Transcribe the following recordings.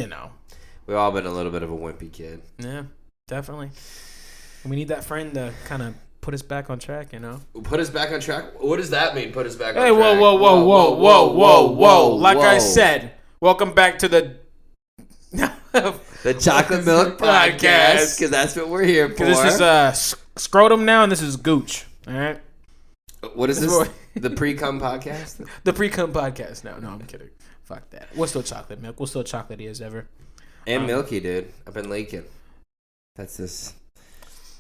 you know. We've all been a little bit of a wimpy kid. Yeah, definitely. We need that friend to kind of put us back on track, you know. Put us back on track? What does that mean, put us back on Hey, track? whoa. Like I said, welcome back to the the Chocolate Milk Podcast, because that's what we're here for. This is Scrotum now, and this is Gooch. All right. What is this? The Pre-Cum Podcast? The Pre-Cum Podcast. No, I'm kidding. Fuck that. We're still chocolate milk. We're still chocolatey as ever. And milky, dude. I've been leaking. That's this.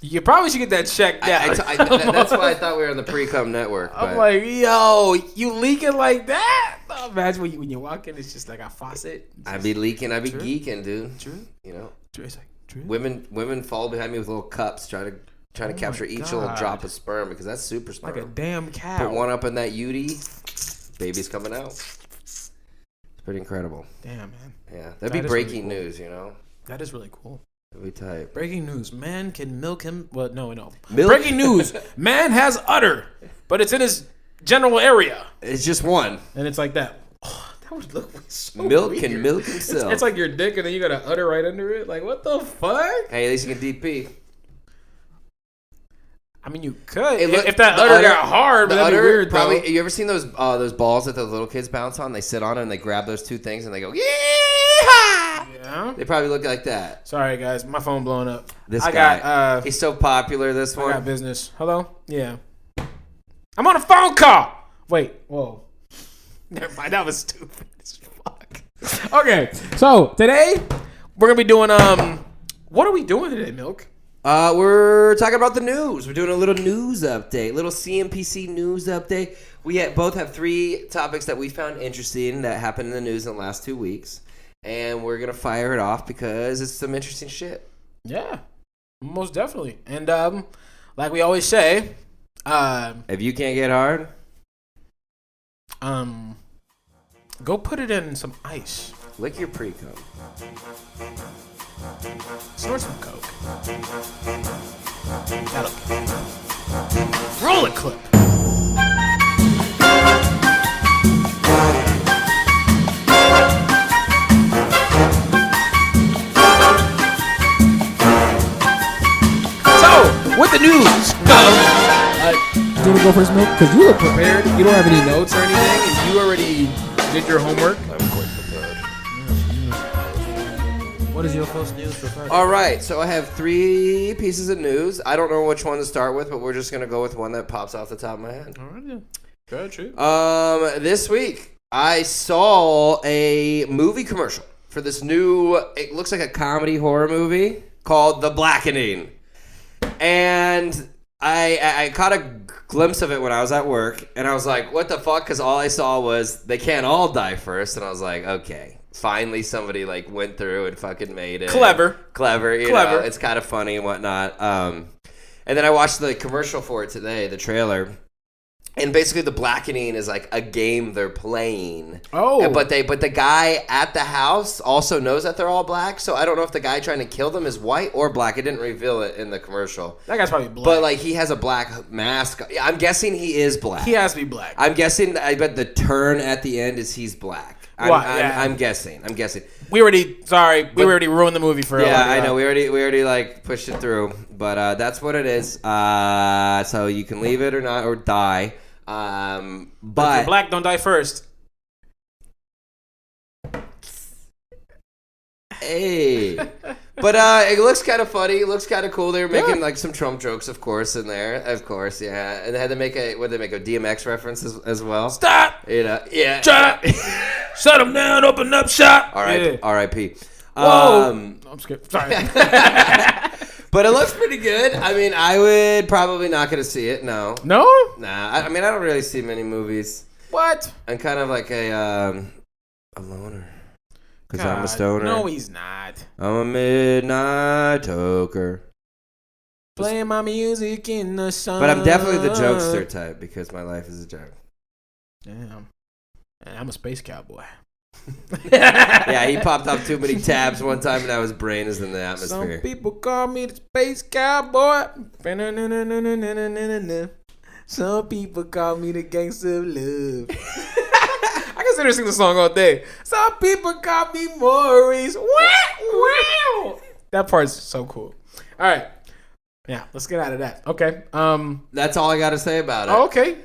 You probably should get that checked out. That's why I thought we were on the Pre-Cum Network. I'm like, yo, you leaking like that? Imagine when you walk in, it's just like a faucet. I be leaking. I be geeking, dude. True. You know. True. It's like true. Women fall behind me with little cups, trying to capture each little drop of sperm, because that's super sperm. Like a damn cow. Put one up in that UD, baby's coming out. It's pretty incredible. Damn, man. Yeah, that'd be breaking really cool. News, you know. That is really cool. That'd be tight. Breaking news: man can milk him. Well, no. Breaking news: man has udder, but it's in his general area. It's just one, and it's like that. Oh, that would look so milk weird. Can milk himself. It's like your dick, and then you got an udder right under it. Like, what the fuck? Hey, at least you can DP. I mean, you could if that udder got hard, but that'd be weird. Probably. Though. You ever seen those balls that the little kids bounce on? They sit on it and they grab those two things and they go, yeah. They probably look like that. Sorry, guys, my phone blowing up. This guy, he's so popular. This one. I got business. Hello. Yeah. I'm on a phone call. Wait. Whoa. Never mind. That was stupid as fuck. Okay. So today we're gonna be doing What are we doing today, Milk? We're talking about the news. We're doing a little news update, little CMPC news update. We both have 3 topics that we found interesting that happened in the news in the last 2 weeks, and we're gonna fire it off because it's some interesting shit. Yeah, most definitely. And like we always say, if you can't get hard, go put it in some ice. Lick your pre-cum. Snort some coke. That'll roll a clip. So, with the news. Do you want to go first, Milk? Because you look prepared. You don't have any notes or anything, and you already did your homework. I'm quite prepared. What is your first news for Friday? All right, so I have 3 pieces of news. I don't know which one to start with, but we're just going to go with one that pops off the top of my head. All right, yeah. Good, true. This week, I saw a movie commercial for this new, it looks like a comedy horror movie called The Blackening. And I caught a glimpse of it when I was at work, and I was like, what the fuck? Because all I saw was they can't all die first, and I was like, okay. Finally, somebody like went through and fucking made it. Clever. You know, it's kind of funny and whatnot. And then I watched the commercial for it today, the trailer, and basically the blackening is like a game they're playing. Oh, but the guy at the house also knows that they're all black. So I don't know if the guy trying to kill them is white or black. It didn't reveal it in the commercial. That guy's probably black. But like he has a black mask. I'm guessing he is black. He has to be black. I'm guessing. I bet the turn at the end is he's black. I'm guessing. We already ruined the movie for everybody. Yeah, I know. We already like pushed it through, but that's what it is. So you can leave it or not or die. But if you're black, don't die first. Hey. But it looks kind of funny. It looks kind of cool. They were making like some Trump jokes, of course, in there. Of course, yeah. And they had to make a DMX reference as well. Stop. You know, yeah. Shut. Shut him down. Open up shop. R.I.P. Whoa. I'm scared. Sorry. But it looks pretty good. I mean, I would probably not going to see it. No. No? Nah. I mean, I don't really see many movies. What? I'm kind of like a loner. Because I'm a stoner. No, he's not. I'm a midnight toker. Playing my music in the sun. But I'm definitely the jokester type because my life is a joke. Damn. And I'm a space cowboy. Yeah, he popped off too many tabs one time and now his brain is in the atmosphere. Some people call me the space cowboy. Some people call me the gangster of love. I can sit there sing the song all day. Some people call me Maurice. Wow. That part's so cool. All right. Yeah, let's get out of that. Okay. That's all I got to say about it. Oh, okay.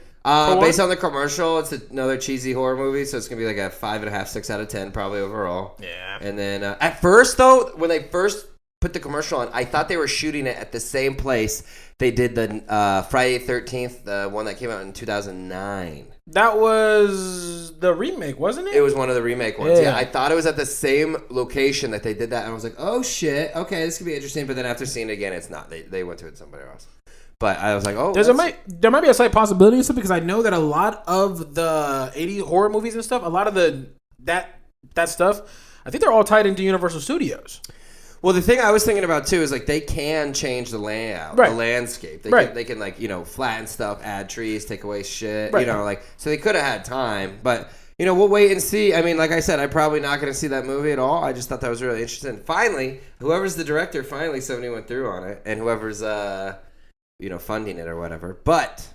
Based on the commercial, it's another cheesy horror movie, so it's gonna be like a 5.5, 6 out of 10 probably overall. Yeah. And then at first though, when they first put the commercial on, I thought they were shooting it at the same place they did the Friday the 13th, the one that came out in 2009. That was the remake, wasn't it? It was one of the remake ones. Yeah, I thought it was at the same location that they did that, and I was like, oh shit, okay, this could be interesting. But then after seeing it again, it's not. They went to it somewhere else. But I was like, oh, there might be a slight possibility of something because I know that a lot of the 80s horror movies and stuff, a lot of that stuff, I think they're all tied into Universal Studios. Well, the thing I was thinking about too is like they can change the layout, the landscape. They can like flatten stuff, add trees, take away shit. So they could have had time, but we'll wait and see. I mean, like I said, I'm probably not going to see that movie at all. I just thought that was really interesting. Finally, whoever's the director, somebody went through on it, and whoever's funding it or whatever. But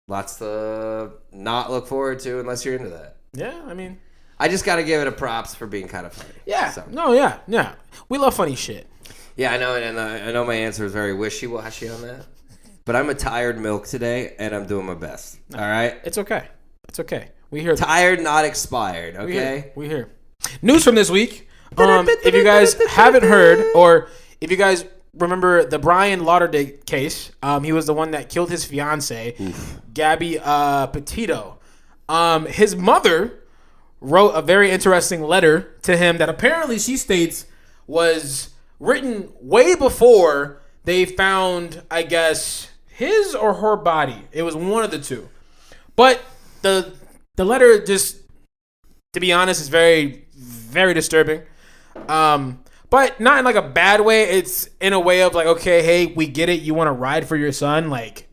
lots to not look forward to unless you're into that. Yeah, I mean, I just got to give it a props for being kind of funny. Yeah. So. No, yeah. We love funny shit. Yeah, I know, and I know my answer is very wishy-washy on that. But I'm a tired milk today, and I'm doing my best. All right? It's okay. We hear tired, not expired. Okay? We hear. News from this week. If you guys haven't heard, or if you guys remember the Brian Lauderdale case, he was the one that killed his fiance, Gabby Petito. His mother wrote a very interesting letter to him that apparently she states was written way before they found, I guess, his or her body. It was one of the two. But the letter, just to be honest, is very, very disturbing. But not in like a bad way. It's in a way of like, okay, hey, we get it. You want to ride for your son. Like,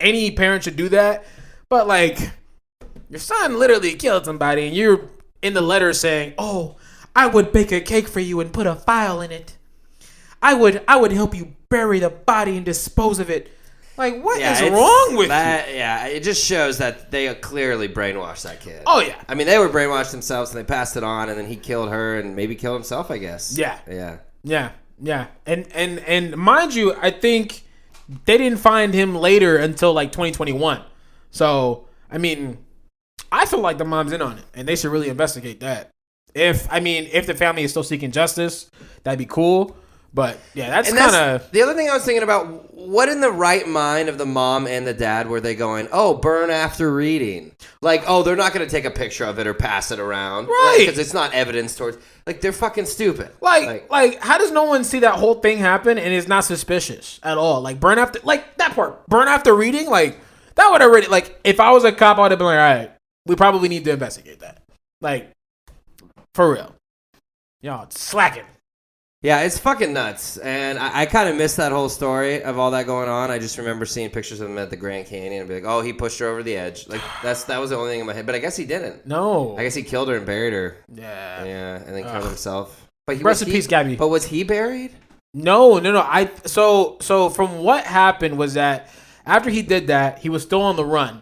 any parent should do that. But like, your son literally killed somebody, and you're in the letter saying, "Oh, I would bake a cake for you and put a file in it. I would help you bury the body and dispose of it." Like, what is wrong with you? Yeah, it just shows that they clearly brainwashed that kid. Oh yeah. I mean, they were brainwashed themselves, and they passed it on, and then he killed her, and maybe killed himself, I guess. Yeah. And mind you, I think they didn't find him later until like 2021. So I mean, I feel like the mom's in on it, and they should really investigate that. If the family is still seeking justice, that'd be cool. But yeah, that's kind of the other thing I was thinking about. What in the right mind of the mom and the dad were they going, oh, burn after reading? Like, oh, they're not going to take a picture of it or pass it around. Right. Because it's not evidence towards, like, they're fucking stupid. Like, how does no one see that whole thing happen and it's not suspicious at all? Like, burn after, like, that part, burn after reading? Like, that would already, like, if I was a cop, I would have been like, all right, we probably need to investigate that. Like, for real. Y'all slacking. Yeah, it's fucking nuts. And I kind of missed that whole story of all that going on. I just remember seeing pictures of him at the Grand Canyon and be like, oh, he pushed her over the edge. Like, that was the only thing in my head. But I guess he didn't. No. I guess he killed her and buried her. Yeah. Yeah, and then killed himself. But rest in peace, Gabby. But was he buried? No. So from what happened was that after he did that, he was still on the run.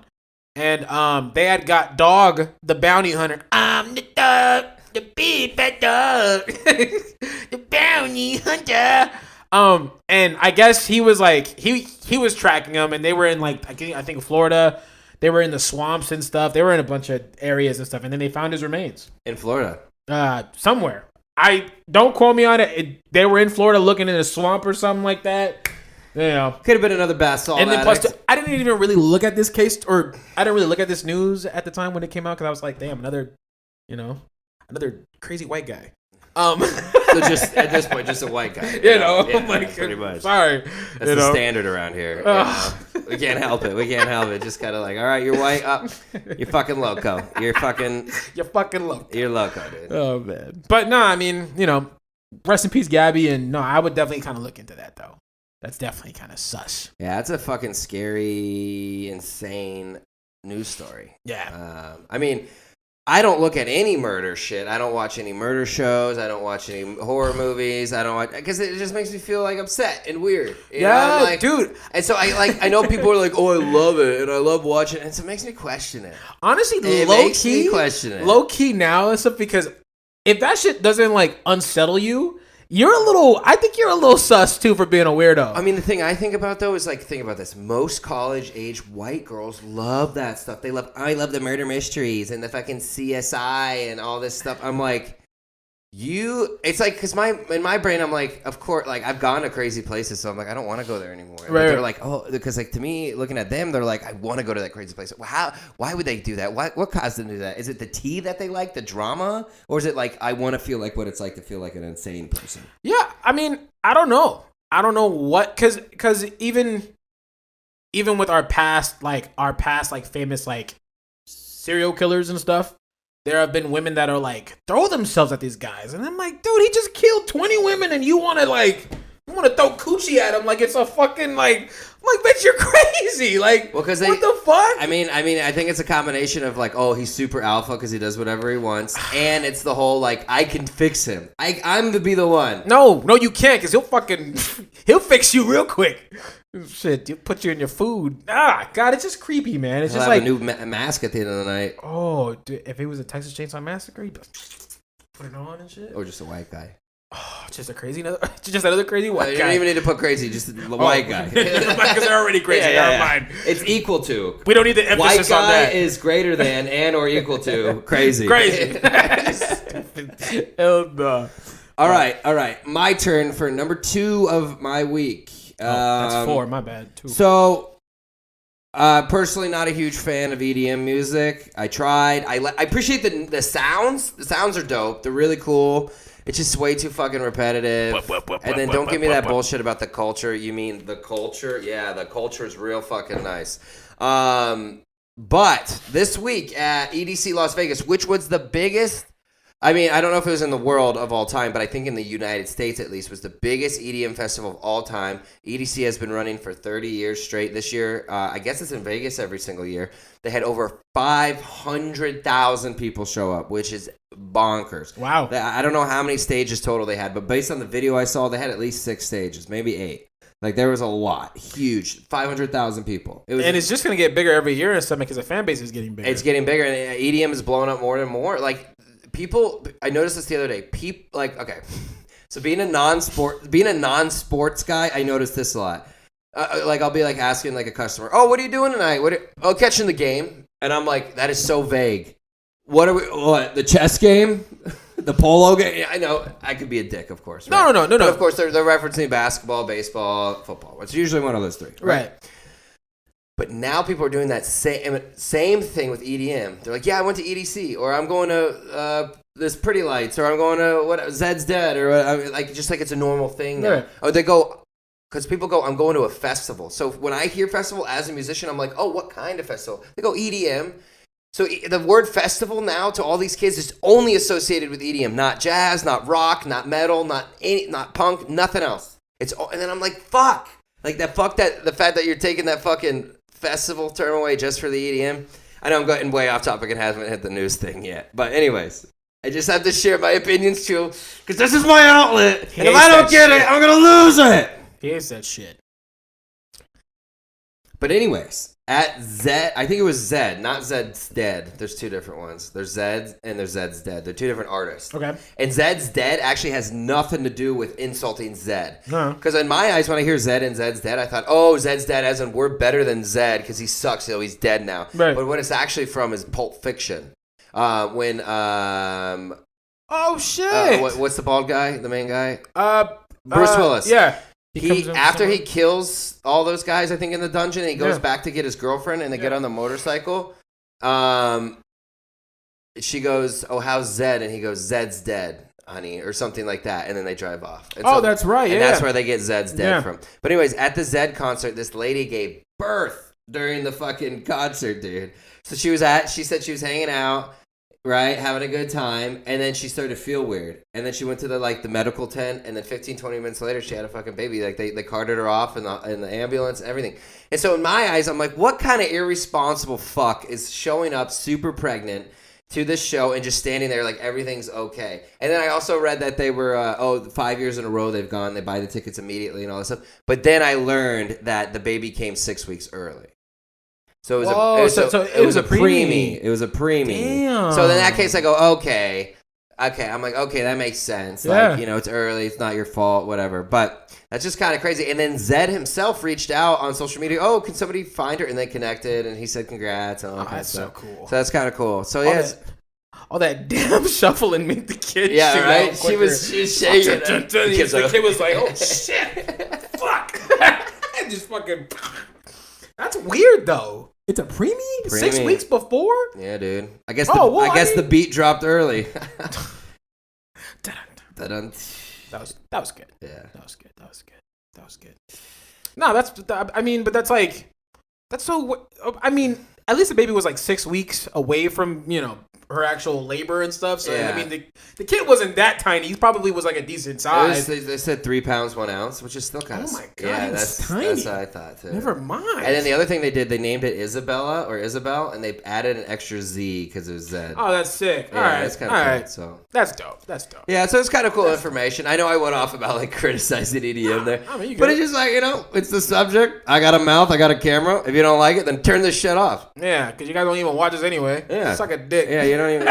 And they had got Dog, the bounty hunter. I'm the dog. The big fat dog, the bounty hunter. And I guess he was like he was tracking them, and they were in like I think Florida. They were in the swamps and stuff. They were in a bunch of areas and stuff, and then they found his remains in Florida, somewhere. I don't quote me on it. They were in Florida looking in a swamp or something like that. You know, could have been another bath salt. And then plus, I didn't even really look at this case, or I didn't really look at this news at the time when it came out because I was like, damn, another crazy white guy. So just at this point, just a white guy. Pretty much. Sorry, that's the standard around here. We can't help it. Just kind of like, all right, you're white. You're fucking loco. You're fucking loco. You're loco, dude. Oh man. But no, I mean, rest in peace, Gabby. And no, I would definitely kind of look into that though. That's definitely kind of sus. Yeah, it's a fucking scary, insane news story. Yeah. I mean, I don't look at any murder shit. I don't watch any murder shows. I don't watch any horror movies. I don't watch because it just makes me feel like upset and weird. You know? I'm like, dude. And so I know people are like, oh, I love it and I love watching it. And so it makes me question it. Honestly, It low makes key, me question it. low key now and stuff because if that shit doesn't like unsettle you, I think you're a little sus too for being a weirdo. I mean, the thing I think about though is like, think about this. Most college-age white girls love that stuff. I love the murder mysteries and the fucking CSI and all this stuff. I'm like, it's like, because in my brain, I'm like, of course, like I've gone to crazy places, so I'm like, I don't want to go there anymore. But they're like, oh, because like to me, looking at them, they're like, I want to go to that crazy place. Well, why would they do that? What caused them to do that? Is it the tea that they like, the drama, or is it like I want to feel like what it's like to feel like an insane person? Yeah, I mean, I don't know what because even with our past like famous like serial killers and stuff. There have been women that are like throw themselves at these guys, and I'm like, dude, he just killed 20 women, and you want to throw coochie at him like it's a fucking like, bitch, you're crazy, like, well, what the fuck? I mean, I think it's a combination of like, oh, he's super alpha because he does whatever he wants, and it's the whole like, I can fix him. I'm to be the one. No, you can't, because he'll fix you real quick. Shit, he'll put you in your food. God, it's just creepy, man. It's He'll just have like a new mask at the end of the night. Oh, dude, if it was a Texas Chainsaw Massacre, he'd put it on and shit. Or just a white guy. Oh, just another crazy white guy. You don't even need to put crazy, just the white guy. Because they're already crazy. Never mind. It's equal to. We don't need the emphasis white on that. White guy is greater than and or equal to crazy. Crazy. Hell no. All right. My turn for number 2 of my week. That's 4. My bad. 2. So, personally, not a huge fan of EDM music. I tried. I appreciate the sounds. The sounds are dope. They're really cool. It's just way too fucking repetitive. And then don't give me that bullshit about the culture. You mean the culture? Yeah, the culture is real fucking nice. But this week at EDC Las Vegas, which was the biggest, I mean, I don't know if it was in the world of all time, but I think in the United States at least, was the biggest EDM festival of all time. EDC has been running for 30 years straight. This year, I guess it's in Vegas every single year. They had over 500,000 people show up, which is bonkers. Wow. I don't know how many stages total they had, but based on the video I saw, they had at least 6 stages, maybe 8. Like, there was a lot. Huge. 500,000 people. And it's just going to get bigger every year and stuff because the fan base is getting bigger. It's getting bigger, and EDM is blowing up more and more. Like, people, I noticed this the other day. So being a non-sports guy, I noticed this a lot. Like, I'll be like asking like a customer, "Oh, what are you doing tonight? Catching the game." And I'm like, that is so vague. What, the chess game? The polo game? Yeah, I know. I could be a dick, of course. Right? No. But of course, they're referencing basketball, baseball, football. It's usually one of those 3. Right. But now people are doing that same thing with EDM. They're like, yeah, I went to EDC, or I'm going to this Pretty Lights, or I'm going to Zed's Dead, or like just like it's a normal thing now. Right. Or they go, because people go, I'm going to a festival. So when I hear festival as a musician, I'm like, oh, what kind of festival? They go EDM. So the word festival now to all these kids is only associated with EDM, not jazz, not rock, not metal, not punk, nothing else. And then I'm like, fuck. Like the fact that you're taking that fucking festival term away just for the EDM. I know I'm getting way off topic and haven't hit the news thing yet. But anyways, I just have to share my opinions too, because this is my outlet. And if I don't get it, I'm going to lose it. He hates that shit. But anyways, at Zed, I think it was Zed, not Zed's Dead. There's 2 different ones. There's Zed and there's Zed's Dead. They're 2 different artists. Okay. And Zed's Dead actually has nothing to do with insulting Zed. No. Because in my eyes, when I hear Zed and Zed's Dead, I thought, oh, Zed's Dead as in we're better than Zed because he sucks, so he's dead now. Right. But what it's actually from is Pulp Fiction. Oh, shit. What's the bald guy, the main guy? Bruce Willis. Yeah. After he kills all those guys, I think, in the dungeon, and he goes back to get his girlfriend, and they get on the motorcycle. She goes, "Oh, how's Zed?" And he goes, "Zed's dead, honey," or something like that. And then they drive off. And that's right. And that's where they get Zed's dead from. But anyways, at the Zed concert, this lady gave birth during the fucking concert, dude. So she said she was hanging out, right, having a good time, and then she started to feel weird, and then she went to the medical tent, and then 15-20 minutes later she had a fucking baby. Like they carted her off in the ambulance and everything. And so in my eyes, I'm like, what kind of irresponsible fuck is showing up super pregnant to this show and just standing there like everything's okay. And then I also read that they were 5 years in a row they've gone, they buy the tickets immediately and all this stuff. But then I learned that the baby came 6 weeks early. So it was a preemie. It was a preemie. Damn. So in that case, I go, okay. I'm like, okay, that makes sense. Yeah. Like, it's early. It's not your fault, whatever. But that's just kind of crazy. And then Zed himself reached out on social media. Oh, can somebody find her? And they connected, and he said congrats. And all that that's so stuff. cool. So that's kind of cool. So yeah. All that damn shuffling made the kid. Yeah, right. She was shaking. The kid was like, "Oh shit, fuck!" Just fucking. That's weird though. It's a preemie? 6 weeks before? Yeah, dude. I guess the beat dropped early. That was good. Yeah. That was good. No, but that's so, at least the baby was like 6 weeks away from, her actual labor and stuff. So, yeah. The kid wasn't that tiny. He probably was like a decent size. They said 3 pounds, 1 ounce, which is still kind of... Oh my God, that's tiny. That's what I thought, too. Never mind. And then the other thing they did, they named it Isabella or Isabel, and they added an extra Z because it was Z. Oh, that's sick. Yeah, all right. That's kind of cool. So. That's dope. Yeah, so it's kind of cool information. I know I went off about like criticizing EDM there. You but it's just like, it's the subject. I got a mouth, I got a camera. If you don't like it, then turn this shit off. Yeah, because you guys don't even watch us anyway. Yeah. Suck a dick. Yeah, you don't even,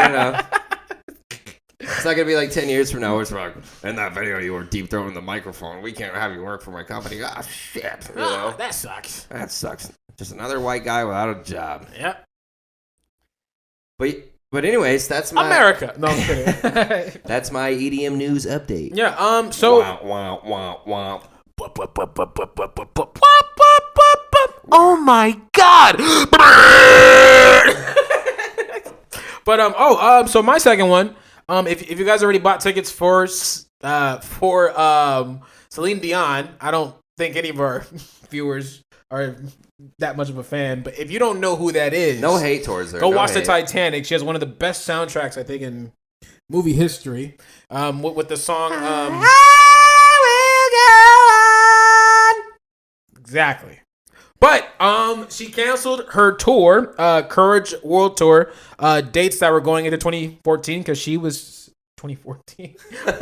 It's not going to be like 10 years from now where it's like, in that video you were deep throating the microphone. We can't have you work for my company. Ah, shit. That sucks. That sucks. Just another white guy without a job. Yep. But anyways, that's my... America. No, I'm kidding. That's my EDM news update. Yeah, so... Wow. Oh my God! But so my second one, if you guys already bought tickets for Celine Dion, I don't think any of our viewers are that much of a fan. But if you don't know who that is, no hate towards her. Go watch the Titanic. She has one of the best soundtracks I think in movie history. With the song. Exactly. But she canceled her tour, Courage World Tour, dates that were going into 2014 because she was 2014.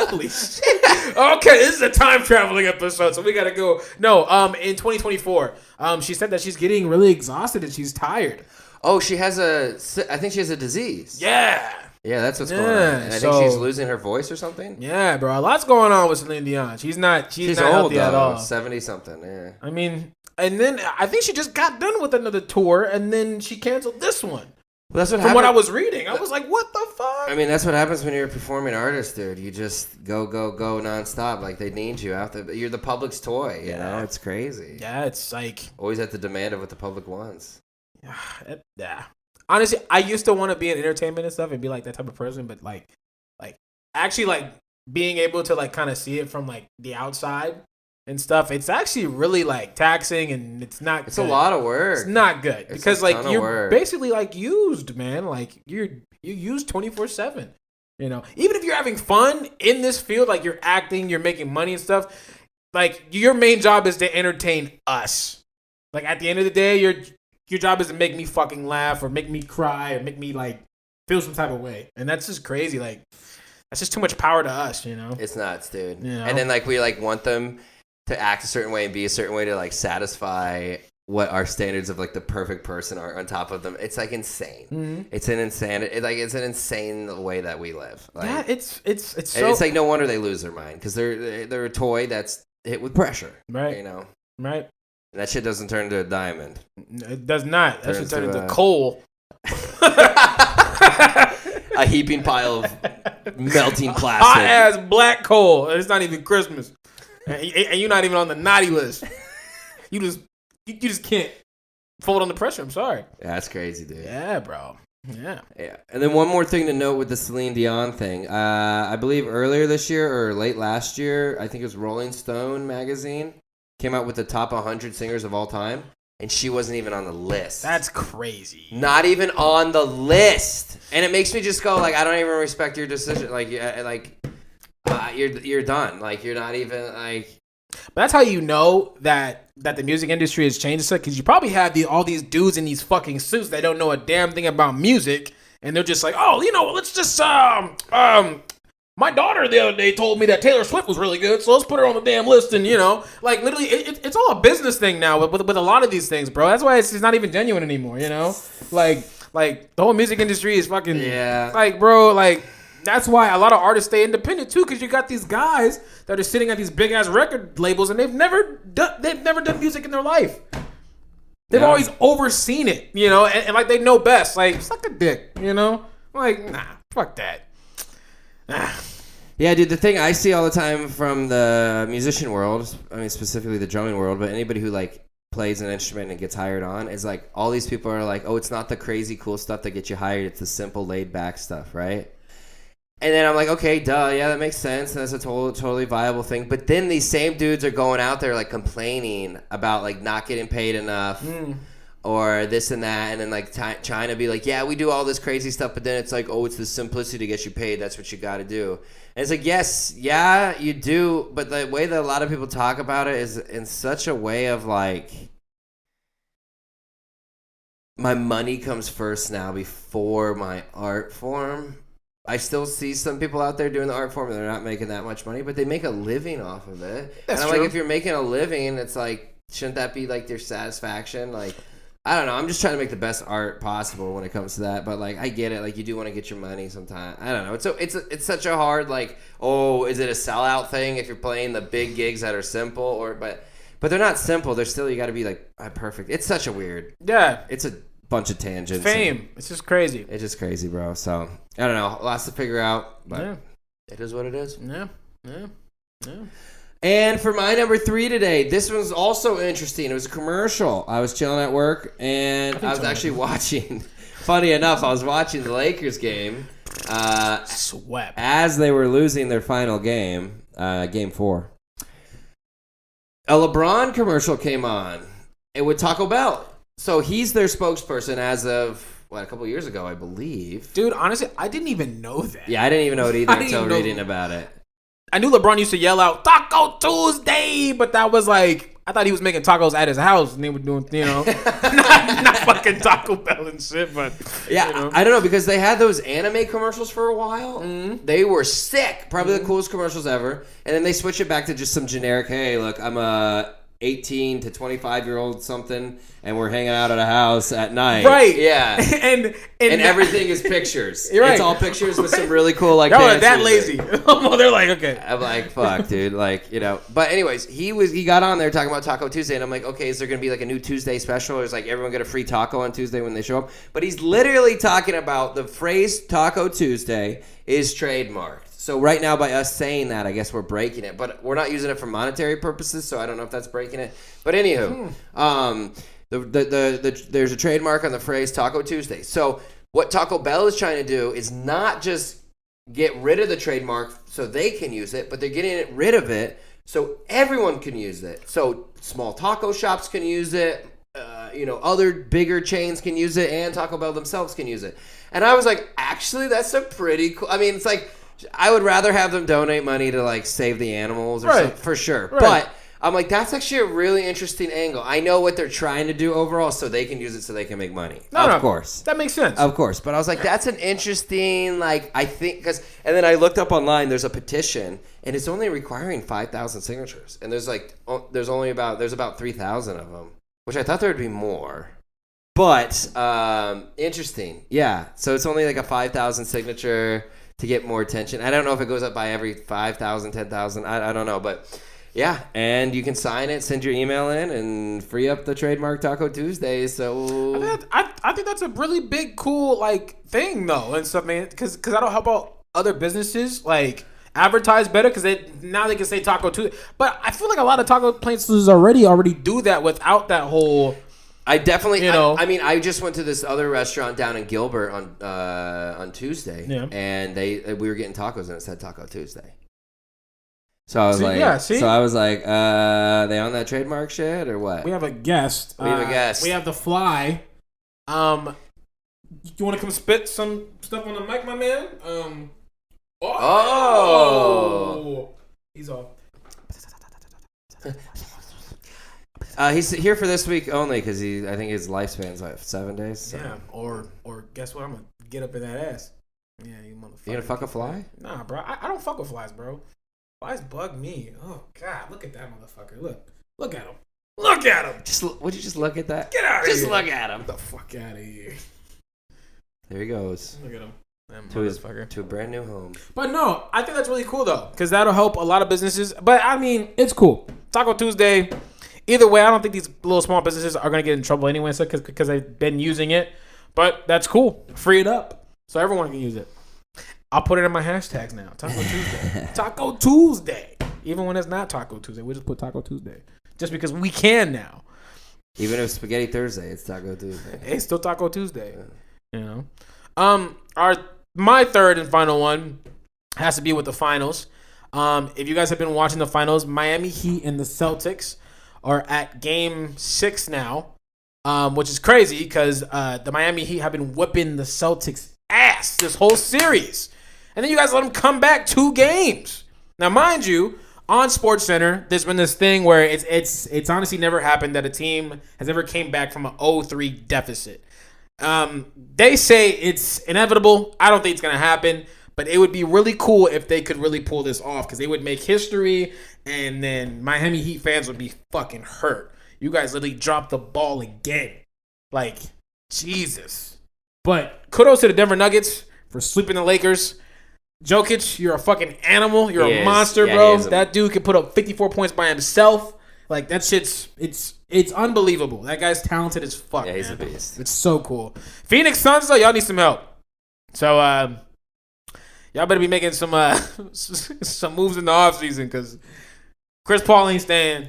Holy shit. Okay, this is a time traveling episode, so we gotta go. No, in 2024. She said that she's getting really exhausted and she's tired. Oh, I think she has a disease. Yeah. Yeah, that's what's going on. And I think she's losing her voice or something. Yeah, bro. A lot's going on with Celine Dion. She's not old, healthy at all. 70-something, yeah. I mean, and then I think she just got done with another tour, and then she canceled this one. Well, that's what From what I was reading, I was like, what the fuck? I mean, that's what happens when you're a performing artist, dude. You just go nonstop. Like, they need you out there. You're the public's toy, you know? It's crazy. Yeah, it's like... Always at the demand of what the public wants. Yeah. Honestly, I used to want to be in entertainment and stuff and be like that type of person, but like actually like being able to like kind of see it from like the outside and stuff, it's actually really like taxing and it's not It's good. a lot of work. It's not good because like you're work. Basically like used, man. Like you used 24/7. You know, even if you're having fun in this field, like you're acting, you're making money and stuff, like your main job is to entertain us. Like at the end of the day, your job is to make me fucking laugh or make me cry or make me like feel some type of way. And that's just crazy. Like that's just too much power to us, you know? It's nuts, dude. You know? And then like we like want them to act a certain way and be a certain way to like satisfy what our standards of like the perfect person are on top of them. It's like insane. Mm-hmm. It's an insane way that we live. Like, yeah, it's so... it's like no wonder they lose their mind because they're a toy that's hit with pressure. Right. You know? Right. And that shit doesn't turn into a diamond. It does not. That should turn into coal. A heaping pile of melting plastic. Hot ass black coal. And it's not even Christmas. And you're not even on the naughty list. You just can't fold under pressure. I'm sorry. Yeah, that's crazy, dude. Yeah, bro. Yeah. And then one more thing to note with the Celine Dion thing. I believe earlier this year or late last year, I think it was Rolling Stone magazine, came out with the top 100 singers of all time, and she wasn't even on the list. That's crazy. Not even on the list. And it makes me just go, like, I don't even respect your decision. Like you're done. Like, you're not even, like... But that's how you know that the music industry has changed, because you probably have all these dudes in these fucking suits that don't know a damn thing about music, and they're just like, oh, let's just my daughter the other day told me that Taylor Swift was really good, so let's put her on the damn list. And like literally, it's all a business thing now with a lot of these things, bro. That's why it's not even genuine anymore. Like the whole music industry is fucking like, bro, like. That's why a lot of artists stay independent too, because you got these guys that are sitting at these big ass record labels and they've never done music in their life. They've always overseen it, and like they know best. Like, suck a dick, Like, nah, fuck that. Nah. Yeah, dude, the thing I see all the time from the musician world, I mean specifically the drumming world, but anybody who like plays an instrument and gets hired on is like all these people are like, oh, it's not the crazy cool stuff that gets you hired, it's the simple laid back stuff, right? And then I'm like, okay, duh, yeah, that makes sense. That's a totally viable thing. But then these same dudes are going out there like complaining about like not getting paid enough or this and that, and then like trying to be like, yeah, we do all this crazy stuff, but then it's like, oh, it's the simplicity to get you paid. That's what you got to do. And it's like, yes, yeah, you do, but the way that a lot of people talk about it is in such a way of like, my money comes first now before my art form. I still see some people out there doing the art form and they're not making that much money, but they make a living off of it. That's and I'm true. like, if you're making a living, it's like, shouldn't that be like their satisfaction? Like, I don't know. I'm just trying to make the best art possible when it comes to that. But like, I get it. Like, you do want to get your money sometimes. I don't know. It's such a hard like, oh, is it a sellout thing if you're playing the big gigs that are simple but they're not simple. They're still, you got to be like perfect. It's such a weird. Yeah. It's a bunch of tangents. Fame. It's just crazy. It's just crazy, bro. So I don't know. Lots to figure out, but it is what it is. Yeah. And for my number 3 today, this one's also interesting. It was a commercial. I was chilling at work, and I was actually watching. Funny enough, I was watching the Lakers game. Swept. As they were losing their final game, Game 4. A LeBron commercial came on. It with Taco Bell. So he's their spokesperson as of, a couple years ago, I believe. Dude, honestly, I didn't even know that. Yeah, I didn't even know it either until reading about it. I knew LeBron used to yell out, Taco Tuesday, but that was like, I thought he was making tacos at his house and they were doing, not fucking Taco Bell and shit, but. Yeah, I don't know, because they had those anime commercials for a while. Mm-hmm. They were sick. Probably the coolest commercials ever. And then they switch it back to just some generic, hey, look, I'm a 18 to 25-year-old something, and we're hanging out at a house at night. Right. Yeah. and everything is pictures. You're right. It's all pictures with some really cool, like, y'all are that lazy. Well, they're like, okay. I'm like, fuck, dude. Like, But anyways, he got on there talking about Taco Tuesday, and I'm like, okay, is there going to be like a new Tuesday special? Or is like everyone get a free taco on Tuesday when they show up? But he's literally talking about the phrase Taco Tuesday is trademarked. So right now, by us saying that, I guess we're breaking it. But we're not using it for monetary purposes, so I don't know if that's breaking it. But anywho, there's a trademark on the phrase Taco Tuesday. So what Taco Bell is trying to do is not just get rid of the trademark so they can use it, but they're getting rid of it so everyone can use it. So small taco shops can use it. Other bigger chains can use it, and Taco Bell themselves can use it. And I was like, actually, that's a pretty cool. I mean, it's like, I would rather have them donate money to like save the animals or something, for sure. Right. But I'm like, that's actually a really interesting angle. I know what they're trying to do overall, so they can use it so they can make money. Of course. That makes sense. Of course. But I was like, that's an interesting, like, I think, and then I looked up online, there's a petition, and it's only requiring 5,000 signatures. And there's about 3,000 of them, which I thought there would be more. But, interesting. Yeah. So it's only like a 5,000 signature to get more attention. I don't know if it goes up by every 5,000, 10,000. I don't know, but yeah. And you can sign it, send your email in, and free up the trademark Taco Tuesday. So I think that's a really big, cool like thing though, and stuff, man. Because that'll help out other businesses like advertise better because now they can say Taco Tuesday. But I feel like a lot of taco places already do that without that whole. I definitely, I mean, I just went to this other restaurant down in Gilbert on Tuesday, and we were getting tacos, and it said Taco Tuesday. So I was they on that trademark shit or what? We have a guest. We have the fly. You want to come spit some stuff on the mic, my man? He's off. He's here for this week only because I think his lifespan's like 7 days. So. Yeah, or guess what? I'm gonna get up in that ass. Yeah, you motherfucker. You gonna fuck a fly? Nah, bro. I don't fuck with flies, bro. Flies bug me. Oh God, look at that motherfucker. Look at him. Look at him. Would you just look at that? Get out of here. Just look at him. Get the fuck out of here. There he goes. Look at him. To a brand new home. But no, I think that's really cool though, because that'll help a lot of businesses. But I mean, it's cool. Taco Tuesday. Either way, I don't think these little small businesses are gonna get in trouble anyway, so because they've been using it. But that's cool. Free it up so everyone can use it. I'll put it in my hashtags now. Taco Tuesday. Taco Tuesday. Even when it's not Taco Tuesday, we just put Taco Tuesday. Just because we can now. Even if Spaghetti Thursday, it's Taco Tuesday. It's still Taco Tuesday. You know. My third and final one has to be with the finals. If you guys have been watching the finals, Miami Heat and the Celtics are at Game 6 now, which is crazy because the Miami Heat have been whipping the Celtics' ass this whole series. And then you guys let them come back 2 games. Now, mind you, on SportsCenter, there's been this thing where it's honestly never happened that a team has ever came back from an 0-3 deficit. They say it's inevitable. I don't think it's going to happen. But it would be really cool if they could really pull this off because they would make history and then Miami Heat fans would be fucking hurt. You guys literally dropped the ball again. Like, Jesus. But kudos to the Denver Nuggets for sweeping the Lakers. Jokic, you're a fucking animal. You're a monster, bro. That dude can put up 54 points by himself. Like, that shit's, it's unbelievable. That guy's talented as fuck, Yeah, he's man. a beast. It's so cool. Phoenix Suns, though, y'all need some help. So, y'all better be making some moves in the offseason because Chris Paul ain't staying.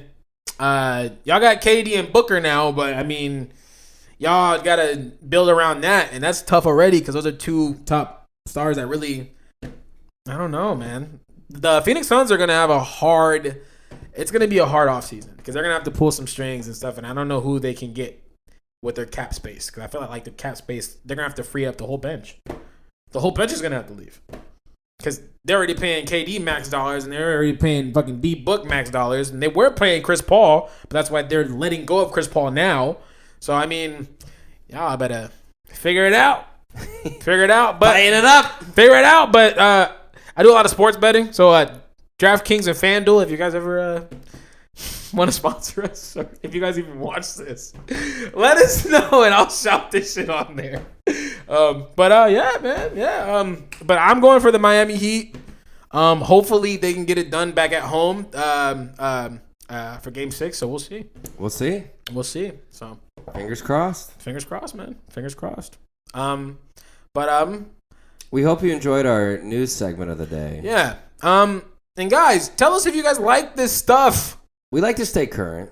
Y'all got KD and Booker now, but, I mean, y'all got to build around that, and that's tough already because those are 2 top stars that really, I don't know, man. The Phoenix Suns are going to have it's going to be a hard offseason because they're going to have to pull some strings and stuff, and I don't know who they can get with their cap space because I feel like the cap space, they're going to have to free up the whole bench. The whole bench is going to have to leave. Because they're already paying KD max dollars and they're already paying fucking D-Book max dollars. And they were paying Chris Paul, but that's why they're letting go of Chris Paul now. So, I mean, y'all better figure it out. Figure it out. But Playing it up. Figure it out. But I do a lot of sports betting. So, DraftKings and FanDuel, if you guys ever want to sponsor us, or if you guys even watch this, let us know and I'll shout this shit on there. Yeah, man. Yeah. But I'm going for the Miami Heat. Hopefully they can get it done back at home for Game 6. So we'll see. We'll see. So fingers crossed. Fingers crossed, man. Fingers crossed. We hope you enjoyed our news segment of the day. Yeah. And guys, tell us if you guys like this stuff. We like to stay current.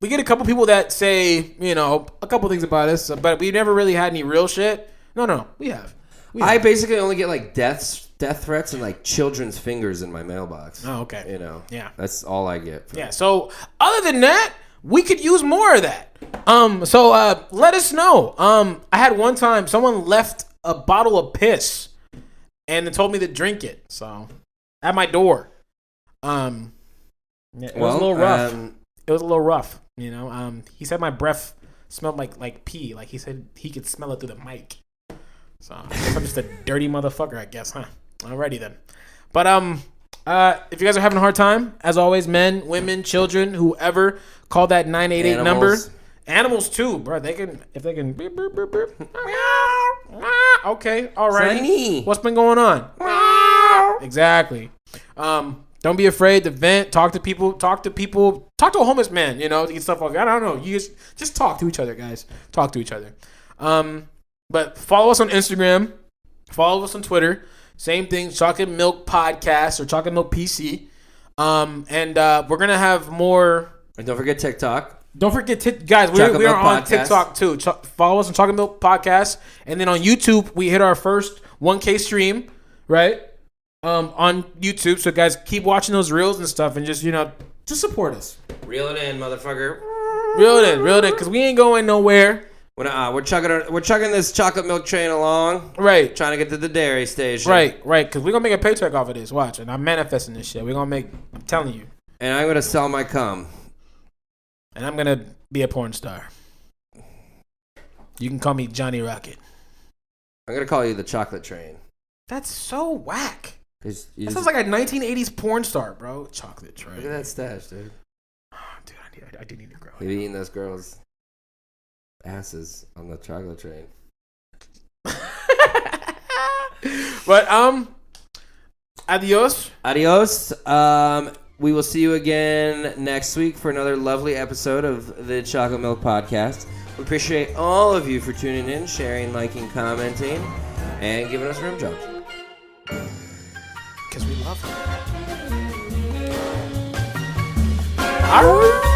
We get a couple people that say, a couple things about us, but we never really had any real shit. No, we have. I basically only get like death threats and like children's fingers in my mailbox. Oh, okay. Yeah. That's all I get. Yeah. So other than that, we could use more of that. So let us know. I had one time someone left a bottle of piss and then told me to drink it. So at my door. It was a little rough. It was a little rough, He said my breath smelled like pee. Like he said he could smell it through the mic. So I guess I'm just a dirty motherfucker, I guess, huh? Alrighty then. But if you guys are having a hard time, as always, men, women, children, whoever, call that 988 number. Animals too, bro. If they can. Beep, beep, beep, beep. Okay, alrighty. Sunny. What's been going on? Exactly. Don't be afraid to vent. Talk to people. Talk to a homeless man. To get stuff off. I don't know. You just talk to each other, guys. Talk to each other. But follow us on Instagram. Follow us on Twitter. Same thing. Chocolate Milk Podcast or Chocolate Milk PC. And we're gonna have more. And don't forget TikTok. Don't forget, guys. We are on TikTok too. Follow us on Chocolate Milk Podcast, and then on YouTube we hit our first 1K stream, right? On YouTube. So guys, keep watching those reels and stuff, and just support us. Reel it in, motherfucker. Reel it in, because we ain't going nowhere. We're chugging this chocolate milk train along. Right. Trying to get to the dairy station. Right. Because we're going to make a paycheck off of this. Watch. And I'm manifesting this shit. I'm telling you. And I'm going to sell my cum. And I'm going to be a porn star. You can call me Johnny Rocket. I'm gonna call you the chocolate train. That's so whack. You That sounds like a 1980s porn star, bro. Chocolate train. Look at that stash, dude. Oh, dude, I do need to grow. Maybe eating those girls' asses on the chocolate train. But adios. Adios. We will see you again next week for another lovely episode of the Chocolate Milk Podcast. We appreciate all of you for tuning in, sharing, liking, commenting, and giving us rim jobs. Because we love you.